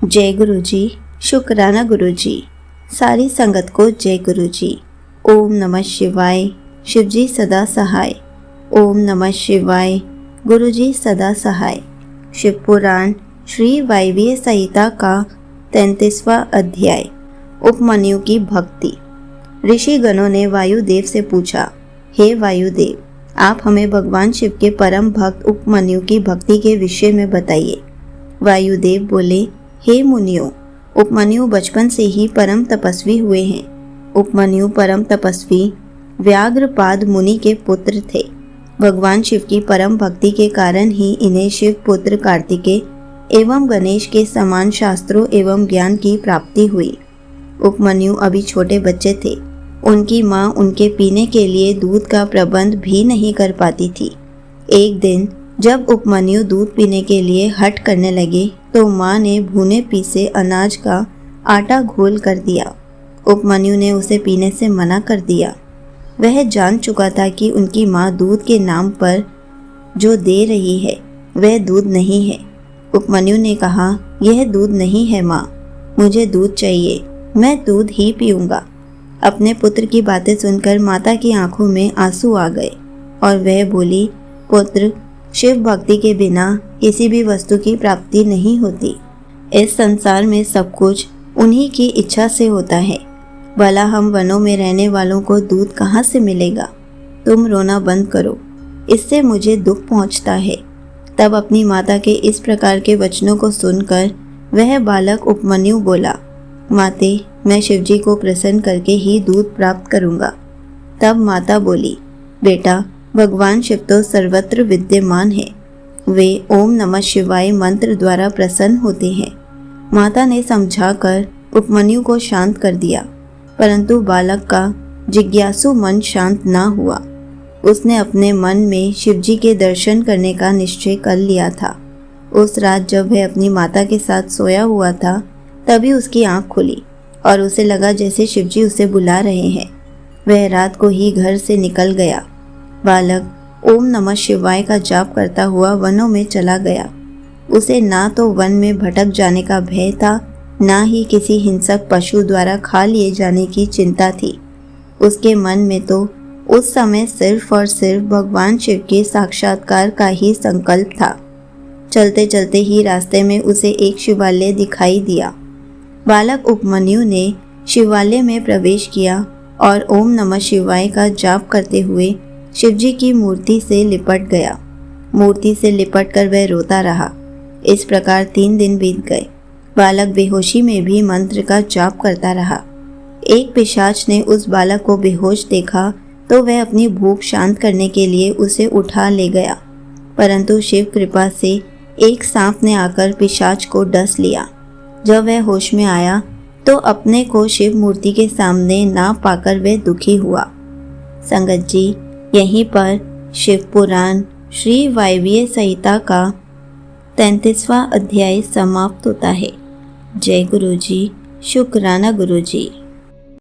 जय गुरु जी। शुक्राना गुरु जी। सारी संगत को जय गुरु जी। ओम नमः शिवाय। शिव जी सदा सहाय। ओम नमः शिवाय। गुरु जी सदा सहाय। शिव पुराण श्री वायवीय संहिता का 33वां अध्याय। उपमन्यु की भक्ति। ऋषि गणों ने वायुदेव से पूछा, हे वायुदेव, आप हमें भगवान शिव के परम भक्त उपमन्यु की भक्ति के विषय में बताइए। वायुदेव बोले, हे मुनियों, उपमन्यु बचपन से ही परम तपस्वी हुए हैं। उपमन्यु परम तपस्वी व्याघ्रपाद मुनि के पुत्र थे। भगवान शिव की परम भक्ति के कारण ही इन्हें शिव पुत्र कार्तिकेय एवं गणेश के समान शास्त्रों एवं ज्ञान की प्राप्ति हुई। उपमन्यु अभी छोटे बच्चे थे। उनकी माँ उनके पीने के लिए दूध का प्रबंध भी नहीं कर पाती थी। एक दिन जब उपमन्यु दूध पीने के लिए हठ करने लगे तो माँ ने भुने पीसे अनाज का आटा घोल कर दिया। उपमन्यु ने उसे पीने से मना कर दिया। वह जान चुका था कि उनकी माँ दूध के नाम पर जो दे रही है वह दूध नहीं है। उपमन्यु ने कहा, यह दूध नहीं है माँ, मुझे दूध चाहिए, मैं दूध ही पीऊँगा। अपने पुत्र की बातें सुनकर माता की आंखों में आंसू आ गए और वह बोली, पुत्र, शिव भक्ति के बिना किसी भी वस्तु की प्राप्ति नहीं होती। इस संसार में सब कुछ उन्हीं की इच्छा से होता है। भला हम वनों में रहने वालों को दूध कहाँ से मिलेगा? तुम रोना बंद करो, इससे मुझे दुख पहुँचता है। तब अपनी माता के इस प्रकार के वचनों को सुनकर वह बालक उपमन्यु बोला, माते, मैं शिवजी को प्रसन्न करके ही दूध प्राप्त करूँगा। तब माता बोली, बेटा, भगवान शिव तो सर्वत्र विद्यमान है। वे ओम नमः शिवाय मंत्र द्वारा प्रसन्न होते हैं। माता ने समझाकर उपमन्यु को शांत कर दिया, परंतु बालक का जिज्ञासु मन शांत ना हुआ। उसने अपने मन में शिवजी के दर्शन करने का निश्चय कर लिया था। उस रात जब वह अपनी माता के साथ सोया हुआ था, तभी उसकी आंख खुली और उसे लगा जैसे शिवजी उसे बुला रहे हैं। वह रात को ही घर से निकल गया। बालक ओम नमः शिवाय का जाप करता हुआ वनों में चला गया। उसे ना तो वन में भटक जाने का भय था, ना ही किसी हिंसक पशु द्वारा खा लिए जाने की चिंता थी। उसके मन में तो उस समय सिर्फ और सिर्फ भगवान शिव के साक्षात्कार का ही संकल्प था। चलते चलते ही रास्ते में उसे एक शिवालय दिखाई दिया। बालक उपमन्यु ने शिवालय में प्रवेश किया और ओम नमः शिवाय का जाप करते हुए शिवजी की मूर्ति से लिपट गया। मूर्ति से लिपटकर वह रोता रहा। इस प्रकार 3 दिन बीत गए। बालक बेहोशी में भी मंत्र का जाप करता रहा। एक पिशाच ने उस बालक को बेहोश देखा तो वह अपनी भूख शांत करने के लिए उसे उठा ले गया, परंतु शिव कृपा से एक सांप ने आकर पिशाच को डस लिया। जब वह होश में आया तो अपने को शिव मूर्ति के सामने ना पाकर वह दुखी हुआ। संगत जी, यहीं पर शिव पुराण श्री वायवीय संहिता का 33वां अध्याय समाप्त होता है। जय गुरु जी। शुक्राना गुरु जी।